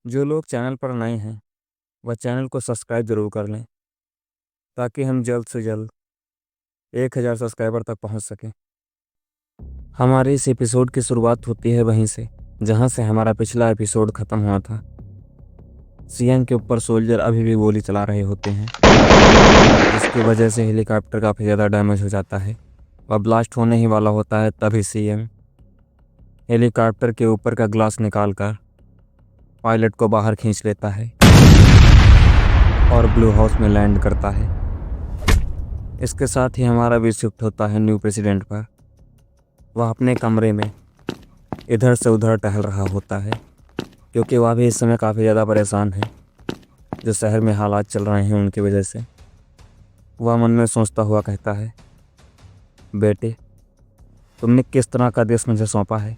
जो लोग चैनल पर नए हैं वह चैनल को सब्सक्राइब ज़रूर कर लें ताकि हम जल्द से जल्द 1000 सब्सक्राइबर तक पहुंच सकें। हमारे इस एपिसोड की शुरुआत होती है वहीं से जहां से हमारा पिछला एपिसोड ख़त्म हुआ था। सीएम के ऊपर सोल्जर अभी भी गोली चला रहे होते हैं, जिसकी वजह से हेलीकॉप्टर काफ़ी ज़्यादा डैमेज हो जाता है और ब्लास्ट होने ही वाला होता है। तभी सीएम हेलीकॉप्टर के ऊपर का ग्लास निकालकर पायलट को बाहर खींच लेता है और ब्लू हाउस में लैंड करता है। इसके साथ ही हमारा भी शिफ्ट होता है न्यू प्रेसिडेंट पर। वह अपने कमरे में इधर से उधर टहल रहा होता है क्योंकि वह भी इस समय काफ़ी ज़्यादा परेशान है जो शहर में हालात चल रहे हैं उनकी वजह से। वह मन में सोचता हुआ कहता है, बेटे, तुमने किस तरह का देश मुझे सौंपा है।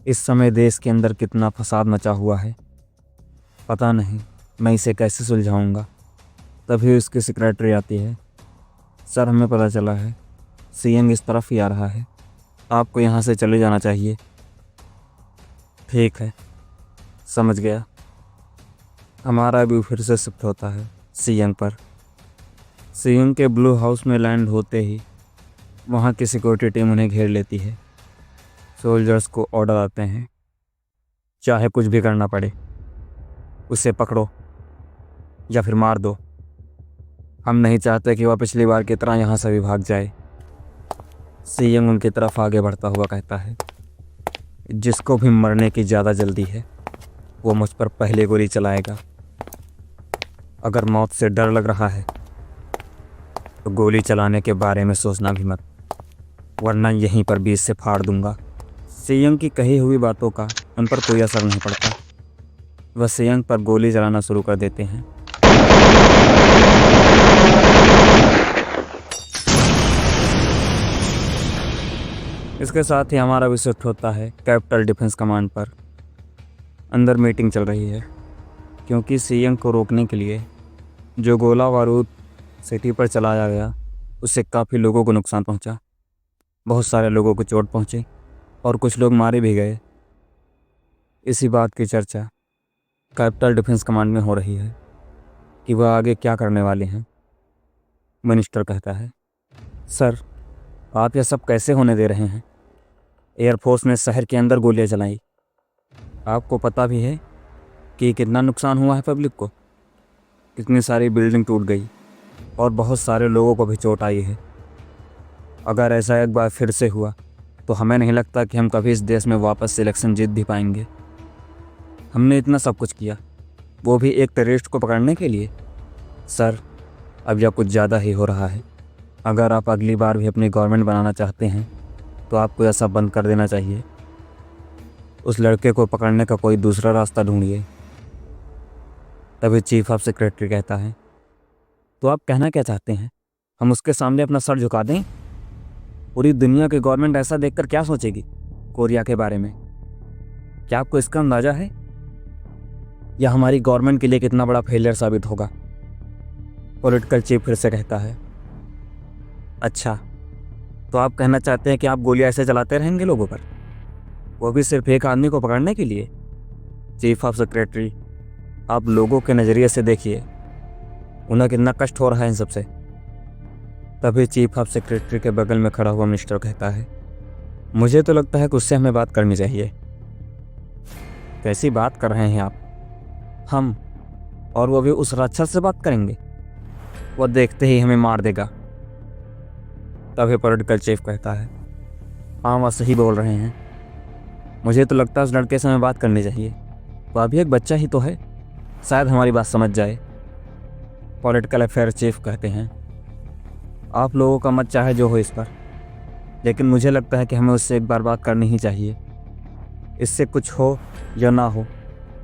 इस समय देश के अंदर कितना फसाद मचा हुआ है, पता नहीं मैं इसे कैसे सुलझाऊंगा। तभी उसकी सेक्रेटरी आती है। सर, हमें पता चला है सीएम इस तरफ ही आ रहा है, आपको यहाँ से चले जाना चाहिए। ठीक है, समझ गया। हमारा भी फिर से शिफ्ट होता है सीएम पर। सीएम के ब्लू हाउस में लैंड होते ही वहाँ की सिक्योरिटी टीम उन्हें घेर लेती है। सोल्जर्स को ऑर्डर आते हैं, चाहे कुछ भी करना पड़े, उसे पकड़ो या फिर मार दो। हम नहीं चाहते कि वह पिछली बार की तरह यहाँ से भी भाग जाए। सीएम उनकी तरफ आगे बढ़ता हुआ कहता है, जिसको भी मरने की ज़्यादा जल्दी है वो मुझ पर पहले गोली चलाएगा। अगर मौत से डर लग रहा है तो गोली चलाने के बारे में सोचना भी मत, वरना यहीं पर बीच से फाड़ दूंगा। सीएम की कही हुई बातों का उन पर कोई असर नहीं पड़ता। वह सीएम पर गोली चलाना शुरू कर देते हैं। इसके साथ ही हमारा भी शिफ्ट होता है कैपिटल डिफेंस कमांड पर। अंदर मीटिंग चल रही है क्योंकि सीएम को रोकने के लिए जो गोला बारूद सिटी पर चलाया गया उससे काफ़ी लोगों को नुकसान पहुंचा। बहुत सारे लोगों को चोट पहुंची और कुछ लोग मारे भी गए। इसी बात की चर्चा कैपिटल डिफेंस कमांड में हो रही है कि वह आगे क्या करने वाले हैं। मिनिस्टर कहता है, सर, आप यह सब कैसे होने दे रहे हैं। एयरफोर्स ने शहर के अंदर गोलियां चलाई। आपको पता भी है कि कितना नुकसान हुआ है पब्लिक को, कितनी सारी बिल्डिंग टूट गई और बहुत सारे लोगों को भी चोट आई है। अगर ऐसा एक बार फिर से हुआ तो हमें नहीं लगता कि हम कभी इस देश में वापस से इलेक्शन जीत भी पाएंगे। हमने इतना सब कुछ किया, वो भी एक टेररिस्ट को पकड़ने के लिए। सर, अब यह कुछ ज़्यादा ही हो रहा है। अगर आप अगली बार भी अपनी गवर्नमेंट बनाना चाहते हैं तो आपको ऐसा बंद कर देना चाहिए। उस लड़के को पकड़ने का कोई दूसरा रास्ता ढूंढिए। तभी चीफ ऑफ सेक्रेटरी कहता है, तो आप कहना क्या चाहते हैं, हम उसके सामने अपना सर झुका दें। पूरी दुनिया की गवर्नमेंट ऐसा देखकर क्या सोचेगी कोरिया के बारे में। क्या आपको इसका अंदाज़ा है यह हमारी गवर्नमेंट के लिए कितना बड़ा फेलियर साबित होगा। पॉलिटिकल चीफ फिर से कहता है, अच्छा, तो आप कहना चाहते हैं कि आप गोलियां ऐसे चलाते रहेंगे लोगों पर, वो भी सिर्फ एक आदमी को पकड़ने के लिए। चीफ ऑफ सेक्रेटरी, आप लोगों के नज़रिए से देखिए, उन्हें कितना कष्ट हो रहा है इन सबसे। तभी चीफ ऑफ सेक्रेटरी के बगल में खड़ा हुआ मिनिस्टर कहता है, मुझे तो लगता है कि उससे हमें बात करनी चाहिए। कैसी बात कर रहे हैं आप। हम, और वो भी उस राक्षस से बात करेंगे, वो देखते ही हमें मार देगा। तभी पॉलिटिकल चीफ कहता है, हाँ, वह सही बोल रहे हैं। मुझे तो लगता है उस लड़के से हमें बात करनी चाहिए, वह भी एक बच्चा ही तो है, शायद हमारी बात समझ जाए। पॉलिटिकल अफेयर चीफ कहते हैं, आप लोगों का मत चाहे जो हो इस पर, लेकिन मुझे लगता है कि हमें उससे एक बार बात करनी ही चाहिए। इससे कुछ हो या ना हो,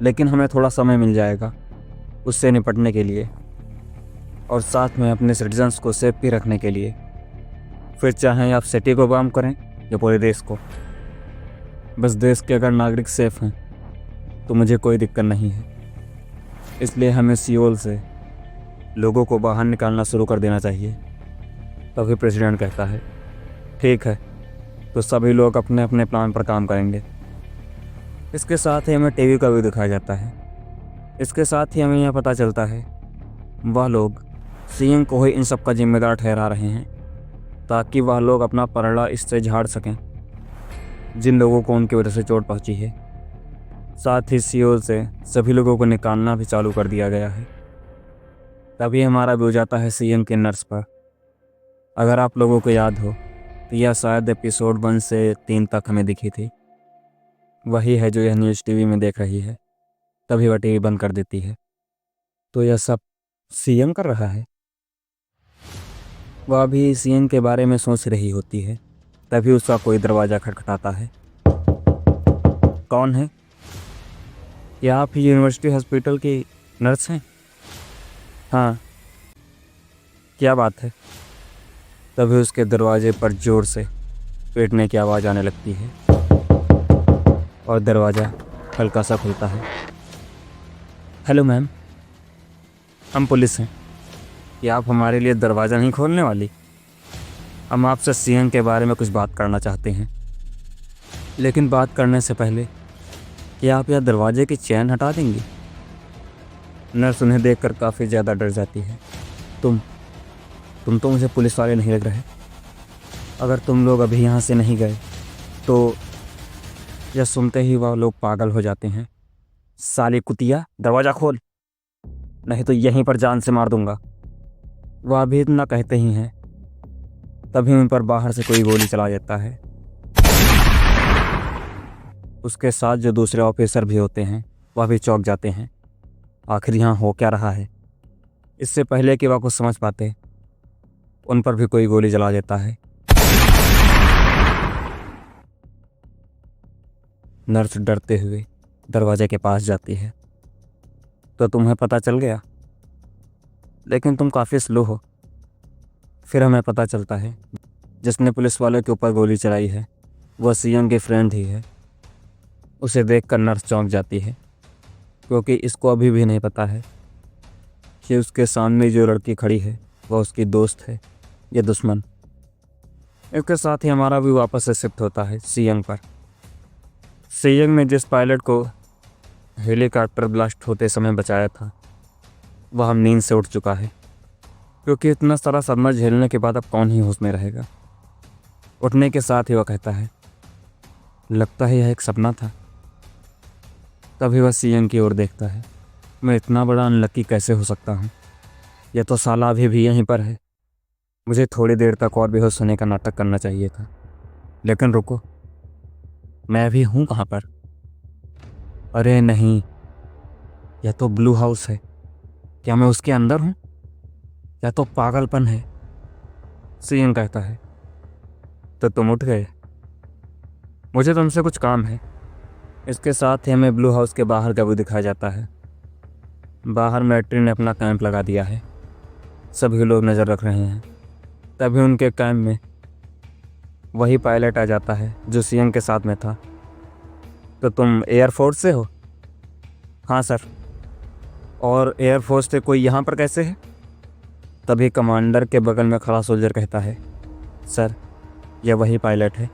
लेकिन हमें थोड़ा समय मिल जाएगा उससे निपटने के लिए और साथ में अपने सिटीजन्स को सेफ भी रखने के लिए। फिर चाहें आप सिटी को बम करें या पूरे देश को, बस देश के अगर नागरिक सेफ हैं तो मुझे कोई दिक्कत नहीं है। इसलिए हमें सियोल से लोगों को बाहर निकालना शुरू कर देना चाहिए। तभी प्रेसिडेंट कहता है, ठीक है, तो सभी लोग अपने अपने प्लान पर काम करेंगे। इसके साथ ही हमें टीवी का भी दिखाया जाता है इसके साथ ही हमें यह पता चलता है वह लोग सीएम को ही इन सब का जिम्मेदार ठहरा रहे हैं ताकि वह लोग अपना पलड़ा इससे झाड़ सकें जिन लोगों को उनकी वजह से चोट पहुंची है। साथ ही सीओ से सभी लोगों को निकालना भी चालू कर दिया गया है। तभी हमारा भी हो जाता है सीएम के नर्स पर। अगर आप लोगों को याद हो तो यह शायद एपिसोड 1 से 3 तक हमें दिखी थी। वही है जो यह न्यूज़ टीवी में देख रही है। तभी वह टीवी बंद कर देती है। तो यह सब सीएम कर रहा है। वह भी सीएम के बारे में सोच रही होती है। तभी उसका कोई दरवाज़ा खटखटाता है। कौन है? क्या आप यूनिवर्सिटी हॉस्पिटल की नर्स हैं? हाँ, क्या बात है? तभी उसके दरवाजे पर ज़ोर से पीटने की आवाज़ आने लगती है और दरवाज़ा हल्का सा खुलता है। हेलो मैम, हम पुलिस हैं। क्या आप हमारे लिए दरवाज़ा नहीं खोलने वाली? हम आपसे सीएम के बारे में कुछ बात करना चाहते हैं। लेकिन बात करने से पहले क्या आप यह दरवाजे की चैन हटा देंगी? नर्स उन्हें देखकर काफ़ी ज़्यादा डर जाती है। तुम तो मुझे पुलिस वाले नहीं लग रहे। अगर तुम लोग अभी यहाँ से नहीं गए तो यह सुनते ही वह लोग पागल हो जाते हैं। साली कुतिया, दरवाज़ा खोल, नहीं तो यहीं पर जान से मार दूंगा। वह अभी इतना कहते ही हैं तभी उन पर बाहर से कोई गोली चला देता है। उसके साथ जो दूसरे ऑफिसर भी होते हैं वह भी चौंक जाते हैं। आखिर यहाँ हो क्या रहा है? इससे पहले कि वह कुछ समझ पाते उन पर भी कोई गोली चला देता है। नर्स डरते हुए दरवाजे के पास जाती है। तो तुम्हें पता चल गया, लेकिन तुम काफ़ी स्लो हो। फिर हमें पता चलता है जिसने पुलिस वाले के ऊपर गोली चलाई है वह सीएम की फ्रेंड ही है। उसे देखकर नर्स चौंक जाती है क्योंकि इसको अभी भी नहीं पता है कि उसके सामने जो लड़की खड़ी है वह उसकी दोस्त है या दुश्मन। इसके साथ ही हमारा भी वापस से शिफ्ट होता है सीएम पर। सीएम ने जिस पायलट को हेलीकॉप्टर ब्लास्ट होते समय बचाया था वह हम नींद से उठ चुका है क्योंकि इतना सारा सदमा झेलने के बाद अब कौन ही होश में रहेगा। उठने के साथ ही वह कहता है, लगता है यह एक सपना था। तभी वह सीएम की ओर देखता है। मैं इतना बड़ा अनलकी कैसे हो सकता हूँ? यह तो साला अभी भी यहीं पर है। मुझे थोड़ी देर तक और बेहोश होने का नाटक करना चाहिए था। लेकिन रुको, मैं अभी हूँ कहाँ पर? अरे नहीं, यह तो ब्लू हाउस है। क्या मैं उसके अंदर हूँ? यह तो पागलपन है। सीएम कहता है, तो तुम उठ गए? मुझे तुमसे कुछ काम है। इसके साथ ही हमें ब्लू हाउस के बाहर का व्यू दिखाया जाता है। बाहर मैट्री ने अपना कैंप लगा दिया है। सभी लोग नज़र रख रहे हैं। तभी उनके कैंप में वही पायलट आ जाता है जो सीएम के साथ में था। तो तुम एयरफोर्स से हो? हाँ सर। और एयरफोर्स से कोई यहाँ पर कैसे है? तभी कमांडर के बगल में खड़ा सोल्जर कहता है, सर यह वही पायलट है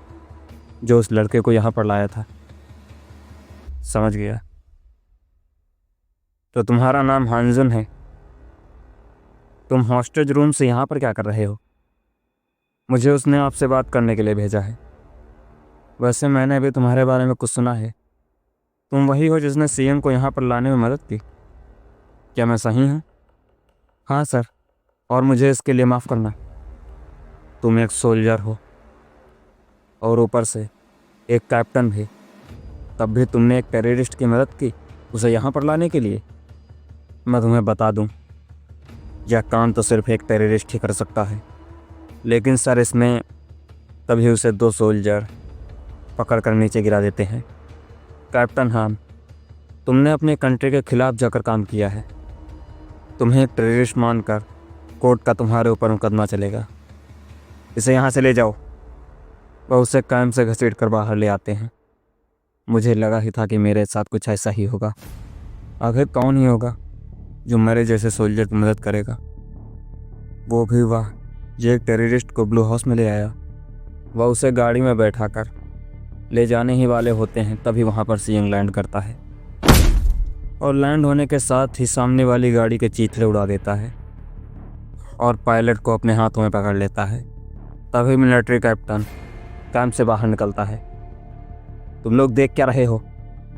जो उस लड़के को यहाँ पर लाया था। समझ गया। तो तुम्हारा नाम हानजुन है। तुम हॉस्टेज रूम से यहाँ पर क्या कर रहे हो? मुझे उसने आपसे बात करने के लिए भेजा है। वैसे मैंने अभी तुम्हारे बारे में कुछ सुना है। तुम वही हो जिसने सीएम को यहाँ पर लाने में मदद की। क्या मैं सही हूँ? हाँ सर, और मुझे इसके लिए माफ़ करना। तुम एक सोल्जर हो और ऊपर से एक कैप्टन भी। तब भी तुमने एक टेररिस्ट की मदद की उसे यहाँ पर लाने के लिए। मैं तुम्हें बता दूँ, यह काम तो सिर्फ एक टेररिस्ट ही कर सकता है। लेकिन सर इसमें तभी उसे 2 सोल्जर पकड़ कर नीचे गिरा देते हैं। कैप्टन हान, तुमने अपने कंट्री के खिलाफ जाकर काम किया है। तुम्हें एक टेररिस्ट मानकर कोर्ट का तुम्हारे ऊपर मुकदमा चलेगा। इसे यहाँ से ले जाओ। वह उसे कैंप से घसीट कर बाहर ले आते हैं। मुझे लगा ही था कि मेरे साथ कुछ ऐसा ही होगा। आखिर कौन ही होगा जो मेरे जैसे सोल्जर की मदद करेगा? वो भी वह जो एक टेररिस्ट को ब्लू हाउस में ले आया। वह उसे गाड़ी में बैठा कर ले जाने ही वाले होते हैं। तभी वहाँ पर सीएम लैंड करता है। और लैंड होने के साथ ही सामने वाली गाड़ी के चीथड़े उड़ा देता है और पायलट को अपने हाथों में पकड़ लेता है। तभी मिलिट्री कैप्टन कैंप से बाहर निकलता है। तुम लोग देख क्या रहे हो,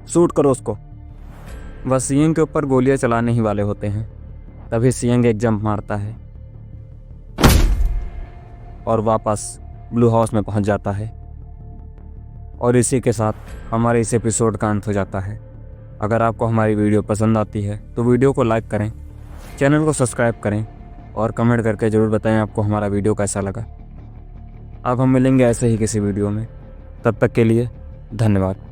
शूट करो उसको। वह सियंग के ऊपर गोलियां चलाने ही वाले होते हैं। तभी सियंग एक जंप मारता है और वापस ब्लू हाउस में पहुंच जाता है। और इसी के साथ हमारे इस एपिसोड का अंत हो जाता है। अगर आपको हमारी वीडियो पसंद आती है तो वीडियो को लाइक करें, चैनल को सब्सक्राइब करें और कमेंट करके ज़रूर बताएं आपको हमारा वीडियो कैसा लगा। अब हम मिलेंगे ऐसे ही किसी वीडियो में। तब तक के लिए धन्यवाद।